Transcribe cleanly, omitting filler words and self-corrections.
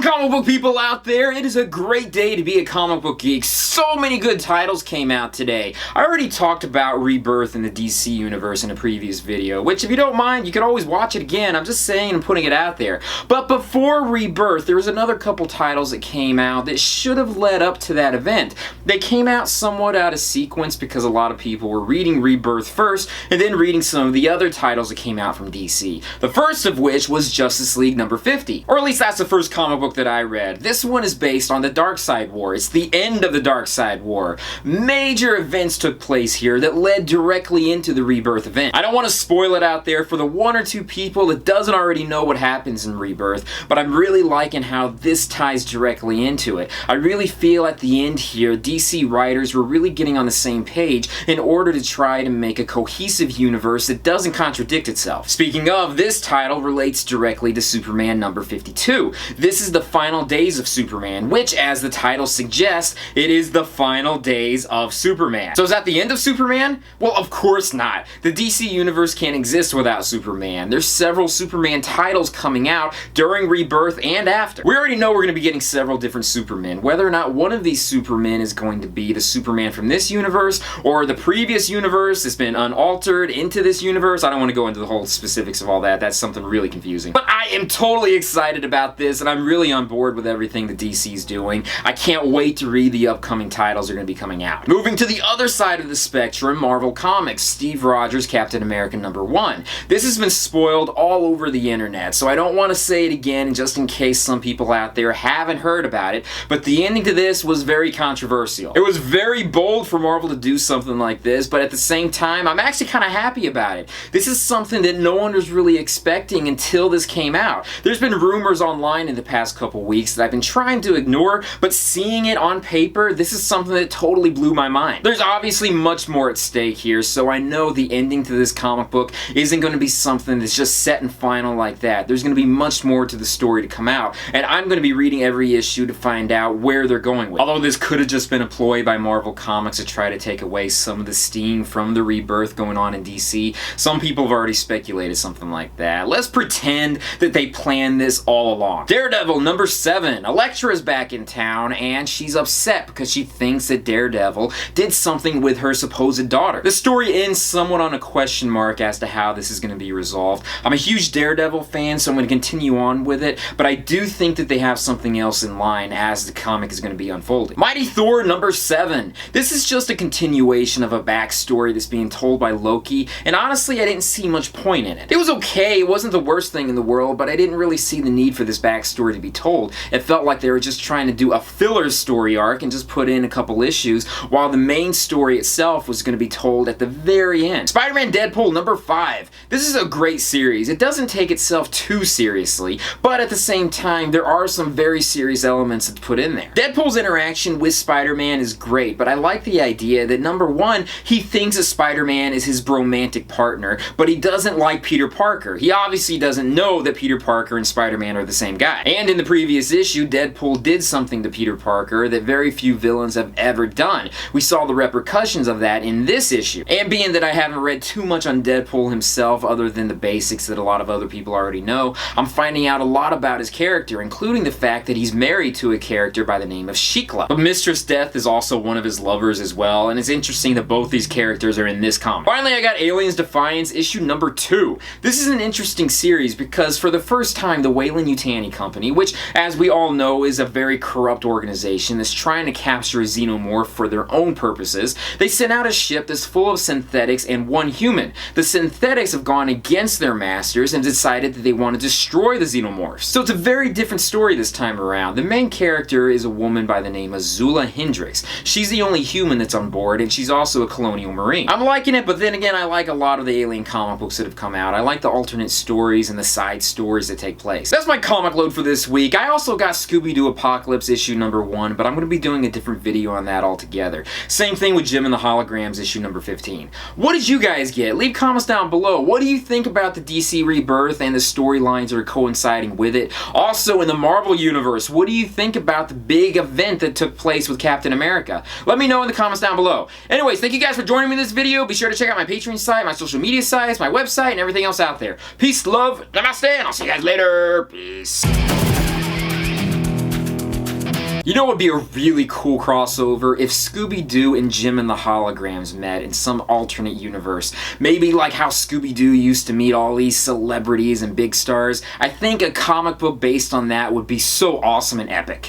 comic book people out there, it is a great day to be a comic book geek. So many good titles came out today. I already talked about Rebirth in the DC universe in a previous video, which if you don't mind, you can always watch it again. I'm just saying and putting it out there. But before Rebirth, there was another couple titles that came out that should have led up to that event. They came out somewhat out of sequence because a lot of people were reading Rebirth first and then reading some of the other titles that came out from DC. The first of which was Justice League number 50. Or at least that's the first comic book that I read. This one is based on the Darkseid Wars. It's the end of the Darkseid War. Major events took place here that led directly into the Rebirth event. I don't want to spoil it out there for the one or two people that doesn't already know what happens in Rebirth, but I'm really liking how this ties directly into it. I really feel at the end here, DC writers were really getting on the same page in order to try to make a cohesive universe that doesn't contradict itself. Speaking of, this title relates directly to Superman number 52. This is the final days of Superman, which, as the title suggests, it is the final days of Superman. So is that the end of Superman? Well, of course not. The DC universe can't exist without Superman. There's several Superman titles coming out during Rebirth and after. We already know we're going to be getting several different Supermen. Whether or not one of these Supermen is going to be the Superman from this universe or the previous universe that's been unaltered into this universe, I don't want to go into the whole specifics of all that. That's something really confusing. But I am totally excited about this, and I'm really on board with everything that DC's doing. I can't wait to read the upcoming titles that are going to be coming out. Moving to the other side of the spectrum, Marvel Comics, Steve Rogers' Captain America number 1. This has been spoiled all over the internet, so I don't want to say it again just in case some people out there haven't heard about it, but the ending to this was very controversial. It was very bold for Marvel to do something like this, but at the same time, I'm actually kind of happy about it. This is something that no one was really expecting until this came out. There's been rumors online in the past couple weeks that I've been trying to ignore, but seeing it on paper, this is something that totally blew my mind. There's obviously much more at stake here, so I know the ending to this comic book isn't going to be something that's just set and final like that. There's going to be much more to the story to come out, and I'm going to be reading every issue to find out where they're going with it. Although this could have just been a ploy by Marvel Comics to try to take away some of the steam from the Rebirth going on in DC, some people have already speculated something like that. Let's pretend that they planned this all along. Daredevil number 7. Elektra is back in town, and she's upset because she thinks that Daredevil did something with her supposed daughter. The story ends somewhat on a question mark as to how this is going to be resolved. I'm a huge Daredevil fan, so I'm going to continue on with it, but I do think that they have something else in line as the comic is going to be unfolding. Mighty Thor number 7. This is just a continuation of a backstory that's being told by Loki, and honestly, I didn't see much point in it. It was okay, it wasn't the worst thing in the world, but I didn't really see the need for this backstory to be told. It felt like they were just trying to do a filler story arc and just put in a couple issues, while the main story itself was going to be told at the very end. Spider-Man Deadpool number 5. This is a great series. It doesn't take itself too seriously, but at the same time, there are some very serious elements to put in there. Deadpool's interaction with Spider-Man is great, but I like the idea that number 1, he thinks that Spider-Man is his romantic partner, but he doesn't like Peter Parker. He obviously doesn't know that Peter Parker and Spider-Man are the same guy. And in the previous issue, Deadpool did something to Peter Parker that very few villains have ever done. We saw the repercussions of that in this issue. And being that I haven't read too much on Deadpool himself other than the basics that a lot of other people already know, I'm finding out a lot about his character, including the fact that he's married to a character by the name of Shikla. But Mistress Death is also one of his lovers as well, and it's interesting that both these characters are in this comic. Finally, I got Aliens Defiance issue number 2. This is an interesting series because for the first time, the Weland Yutani company, which as we all know is a very corrupt organization that's trying to capture a Xenomorph for their own purposes, they sent out a ship that's full of synthetics and one human. The synthetics have gone against their masters and decided that they want to destroy the Xenomorphs. So it's a very different story this time around. The main character is a woman by the name of Zula Hendricks. She's the only human that's on board, and she's also a colonial marine. I'm liking it, but then again, I like a lot of the Alien comic books that have come out. I like the alternate stories and the side stories that take place. That's my comic load for this week. I also got Scooby-Doo Apocalypse issue number 1, but I'm going to be doing a different video on that altogether. Same thing with Jim and the Holograms issue number 15. What did you guys get? Leave comments down below. What do you think about the DC Rebirth and the storylines that are coinciding with it? Also, in the Marvel Universe, what do you think about the big event that took place with Captain America? Let me know in the comments down below. Anyways, thank you guys for joining me in this video. Be sure to check out my Patreon site, my social media sites, my website, and everything else out there. Peace, love, namaste, and I'll see you guys later. Peace. You know what would be a really cool crossover? If Scooby-Doo and Jim and the Holograms met in some alternate universe. Maybe like how Scooby-Doo used to meet all these celebrities and big stars. I think a comic book based on that would be so awesome and epic.